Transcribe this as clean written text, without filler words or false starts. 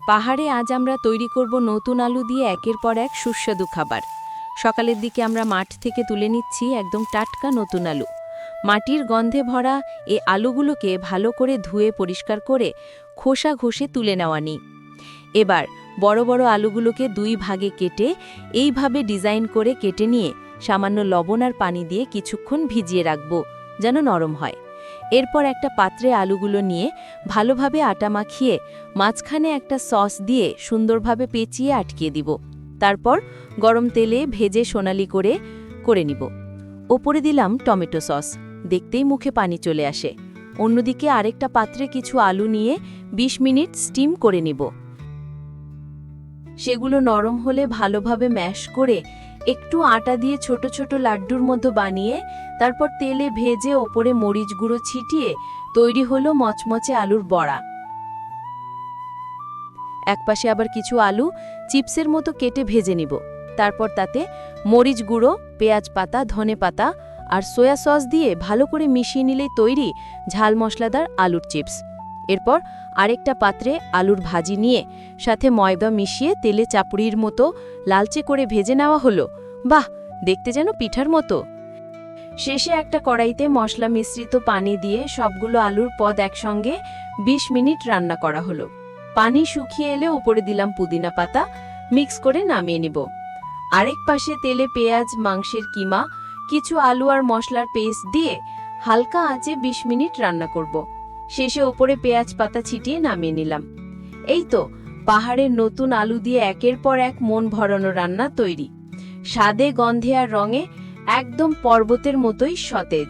পাহাড়ে আজ আমরা তৈরি করব নতুন আলু দিয়ে একের পর এক সুস্বাদু খাবার। সকালের দিকে আমরা মাঠ থেকে তুলে নিচ্ছি একদম টাটকা নতুন আলু। মাটির গন্ধে ভরা এই আলুগুলোকে ভালো করে ধুয়ে পরিষ্কার করে খোসা ঘষে তুলে নেওয়া নিই। এবার বড় বড় আলুগুলোকে দুই ভাগে কেটে এইভাবে ডিজাইন করে কেটে নিয়ে সামান্য লবণ আর পানি দিয়ে কিছুক্ষণ ভিজিয়ে রাখব, যেন নরম হয়। এরপর একটা পাত্রে আলুগুলো নিয়ে ভালোভাবে আটা মাখিয়ে মাঝখানে একটা সস দিয়ে সুন্দরভাবে পেঁচিয়ে আটকিয়ে দিব। তারপর গরম তেলে ভেজে সোনালি করে নিব। ওপরে দিলাম টমেটো সস, দেখতেই মুখে পানি চলে আসে। অন্যদিকে আরেকটা পাত্রে কিছু আলু নিয়ে ২০ মিনিট স্টিম করে নিব। সেগুলো নরম হলে ভালোভাবে ম্যাশ করে একটু আটা দিয়ে ছোট ছোট লাড্ডুর মতো বানিয়ে তারপর তেলে ভেজে ওপরে মরিচ গুঁড়ো ছিটিয়ে তৈরি হলো মচমচে আলুর বড়া। একপাশে আবার কিছু আলু চিপসের মতো কেটে ভেজে নিব। তারপর তাতে মরিচ গুঁড়ো, পেঁয়াজ পাতা, ধনে পাতা আর সয়া সস দিয়ে ভালো করে মিশিয়ে নিলেই তৈরি ঝাল মশলাদার আলুর চিপস। এরপর আরেকটা পাত্রে আলুর ভাজি নিয়ে সাথে ময়দা মিশিয়ে তেলে চাপুরির মতো লালচে করে ভেজে নেওয়া হলো। বাহ, দেখতে যেন পিঠার মতো। শেষে একটা কড়াইতে মশলা মিশ্রিত পানি দিয়ে সবগুলো আলুর পদ একসঙ্গে ২০ মিনিট রান্না করা হলো। পানি শুকিয়ে এলে উপরে দিলাম পুদিনা পাতা, মিক্স করে নামিয়ে নিব। আরেক পাশে তেলে পেঁয়াজ, মাংসের কিমা, কিছু আলু আর মশলার পেস্ট দিয়ে হালকা আঁচে ২০ মিনিট রান্না করব। শেষে ওপরে পেঁয়াজ পাতা ছিটিয়ে নামিয়ে নিলাম। এই তো পাহাড়ের নতুন আলু দিয়ে একের পর এক মন ভরানো রান্না তৈরি। স্বাদে, গন্ধে আর রঙে একদম পর্বতের মতোই সতেজ।